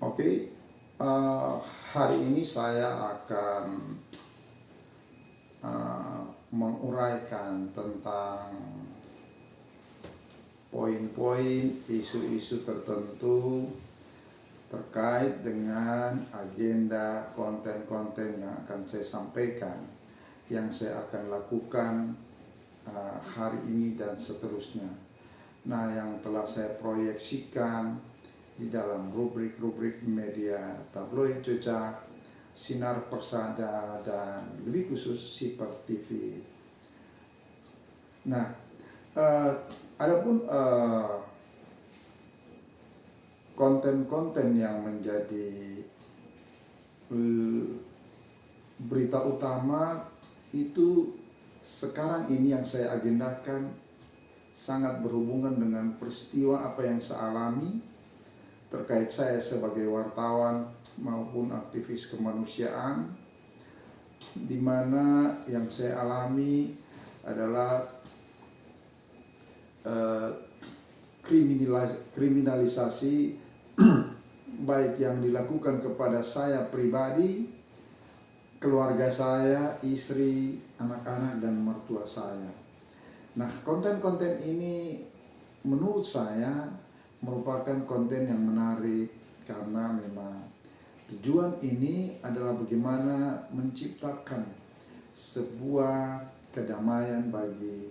Oke, hari ini saya akan menguraikan tentang poin-poin isu-isu tertentu terkait dengan agenda konten-konten yang akan saya sampaikan, yang saya akan lakukan hari ini dan seterusnya. Nah, yang telah saya proyeksikan di dalam rubrik-rubrik media tabloid cuca, Sinar Persada, dan lebih khusus Siper TV. Nah, adapun konten-konten yang menjadi berita utama itu sekarang ini yang saya agendakan sangat berhubungan dengan peristiwa apa yang saya alami terkait saya sebagai wartawan maupun aktivis kemanusiaan, di mana yang saya alami adalah kriminalisasi baik yang dilakukan kepada saya pribadi, keluarga saya, istri, anak-anak, dan mertua saya. Nah, konten-konten ini menurut saya merupakan konten yang menarik karena memang tujuan ini adalah bagaimana menciptakan sebuah kedamaian bagi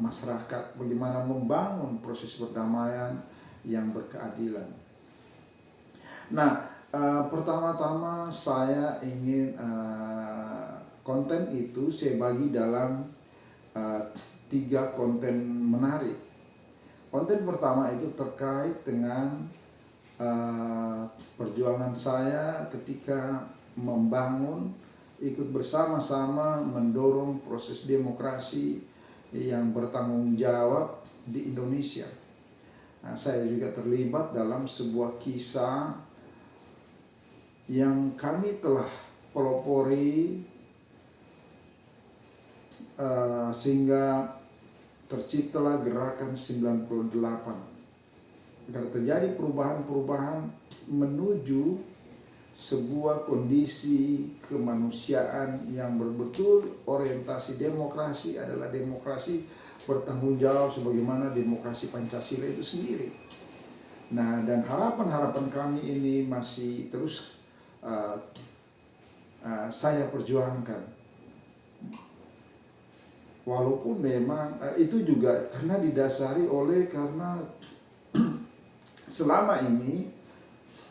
masyarakat, bagaimana membangun proses perdamaian yang berkeadilan. Nah, pertama-tama saya ingin konten itu saya bagi dalam 3 konten menarik. Konten pertama itu terkait dengan perjuangan saya ketika membangun, ikut bersama-sama mendorong proses demokrasi yang bertanggung jawab di Indonesia. Nah, saya juga terlibat dalam sebuah kisah yang kami telah pelopori sehingga terciptalah gerakan 98 agar terjadi perubahan-perubahan menuju sebuah kondisi kemanusiaan yang betul orientasi demokrasi adalah demokrasi bertanggung jawab sebagaimana demokrasi Pancasila itu sendiri. Nah, dan harapan-harapan kami ini masih terus saya perjuangkan. Walaupun memang itu juga karena didasari karena selama ini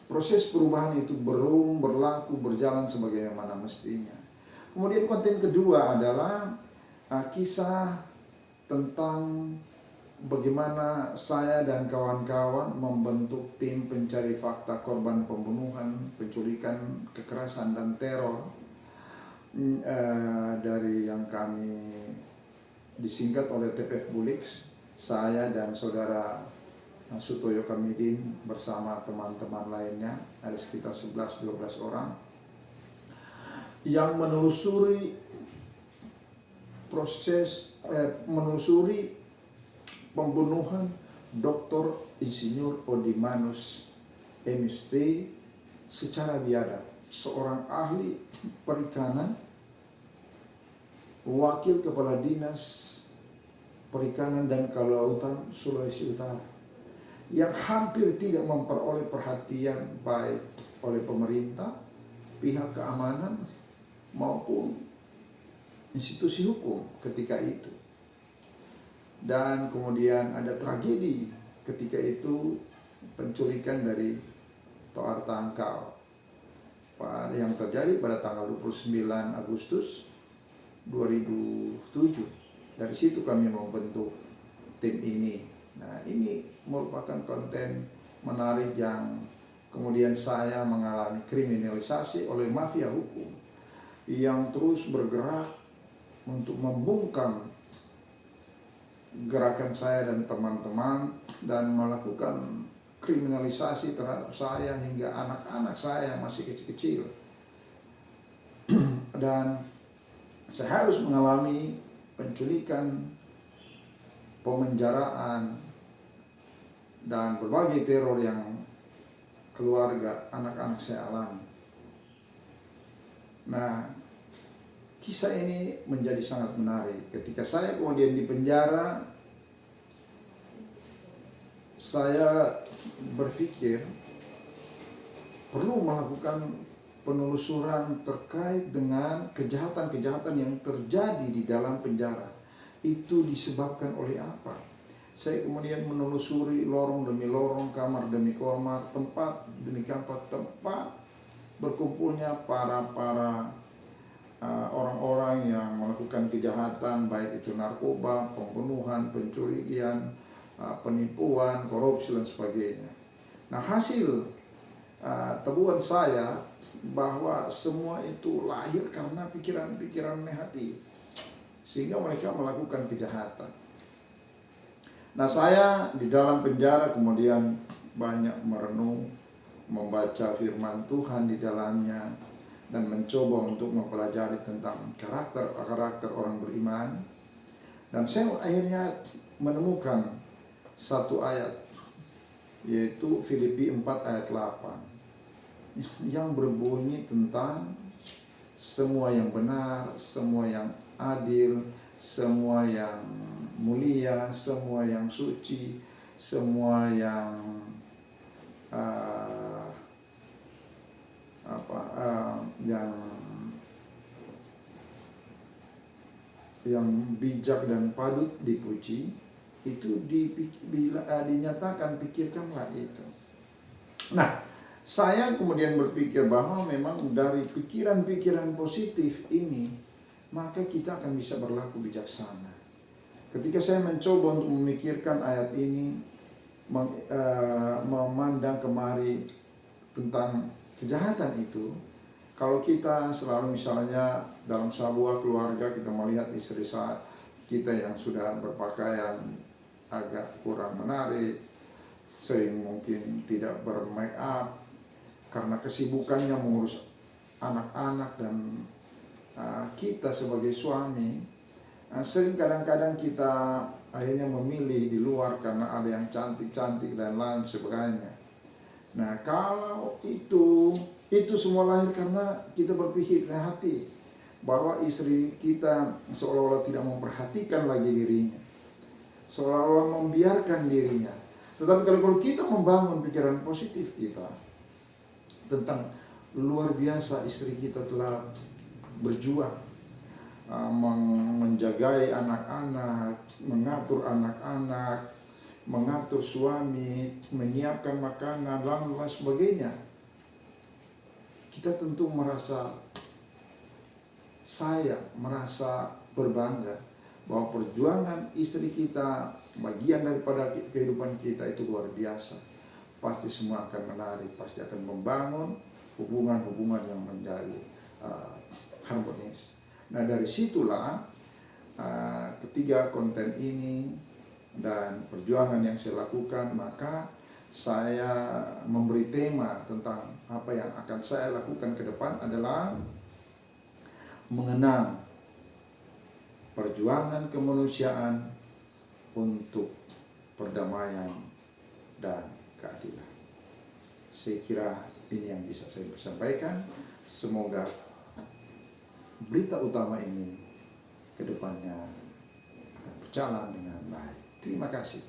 proses perubahan itu belum berjalan sebagaimana mestinya. Kemudian konten kedua adalah kisah tentang bagaimana saya dan kawan-kawan membentuk tim pencari fakta korban pembunuhan, penculikan, kekerasan, dan teror dari yang kami disingkat oleh TPF Bulix, saya dan saudara Sutoyo Kamidin bersama teman-teman lainnya, ada sekitar 11-12 orang yang menelusuri menelusuri pembunuhan Dr. Insinyur Odimanus MST secara biadab, seorang ahli perikanan, wakil kepala dinas perikanan dan kelautan Sulawesi Utara, yang hampir tidak memperoleh perhatian baik oleh pemerintah, pihak keamanan, maupun institusi hukum ketika itu. Dan kemudian ada tragedi ketika itu, penculikan dari Toar Tangkal yang terjadi pada tanggal 29 Agustus 2007. Dari situ kami membentuk tim ini. Nah, ini merupakan konten menarik yang kemudian saya mengalami kriminalisasi oleh mafia hukum yang terus bergerak untuk membungkam gerakan saya dan teman-teman dan melakukan kriminalisasi terhadap saya hingga anak-anak saya yang masih kecil-kecil. Dan saya harus mengalami penculikan, pemenjaraan, dan berbagai teror yang keluarga, anak-anak saya alami. Nah, kisah ini menjadi sangat menarik. Ketika saya kemudian di penjara, saya berpikir perlu melakukan penelusuran terkait dengan kejahatan-kejahatan yang terjadi di dalam penjara. Itu disebabkan oleh apa? Saya kemudian menelusuri lorong demi lorong, kamar demi kamar, tempat demi tempat berkumpulnya para orang-orang yang melakukan kejahatan, baik itu narkoba, pembunuhan, pencurian, penipuan, korupsi dan sebagainya. Nah, hasil temuan saya bahwa semua itu lahir karena pikiran-pikiran negatif, sehingga mereka melakukan kejahatan. Nah, saya di dalam penjara kemudian banyak merenung, membaca firman Tuhan di dalamnya, dan mencoba untuk mempelajari tentang karakter orang beriman. Dan saya akhirnya menemukan satu ayat, yaitu Filipi 4 ayat 8, yang berbunyi tentang semua yang benar, semua yang adil, semua yang mulia, semua yang suci, semua yang yang bijak dan patut dipuji, itu dinyatakan, pikirkanlah itu. Nah, saya kemudian berpikir bahwa memang dari pikiran-pikiran positif ini, maka kita akan bisa berlaku bijaksana. Ketika saya mencoba untuk memikirkan ayat ini, memandang kemari tentang kejahatan itu, kalau kita selalu misalnya dalam sebuah keluarga kita melihat istri kita yang sudah berpakaian agak kurang menarik, sering mungkin tidak bermake up karena kesibukannya mengurus anak-anak, dan kita sebagai suami sering kadang-kadang kita akhirnya memilih di luar karena ada yang cantik-cantik dan lain sebagainya. Nah, kalau itu semua lahir karena kita berpikir hati bahwa istri kita seolah-olah tidak memperhatikan lagi dirinya, seolah-olah membiarkan dirinya. Tetapi kalau kita membangun pikiran positif kita tentang luar biasa istri kita telah berjuang menjagai anak-anak, mengatur anak-anak, mengatur suami, menyiapkan makanan, dan sebagainya, kita tentu saya merasa berbangga bahwa perjuangan istri kita, bagian daripada kehidupan kita itu luar biasa. Pasti semua akan menarik, pasti akan membangun hubungan-hubungan yang menjadi harmonis. Nah, dari situlah ketiga konten ini dan perjuangan yang saya lakukan, maka saya memberi tema tentang apa yang akan saya lakukan ke depan adalah mengenang perjuangan kemanusiaan untuk perdamaian dan keadilan. Saya kira ini yang bisa saya sampaikan. Semoga berita utama ini ke depannya akan berjalan dengan baik. Terima kasih.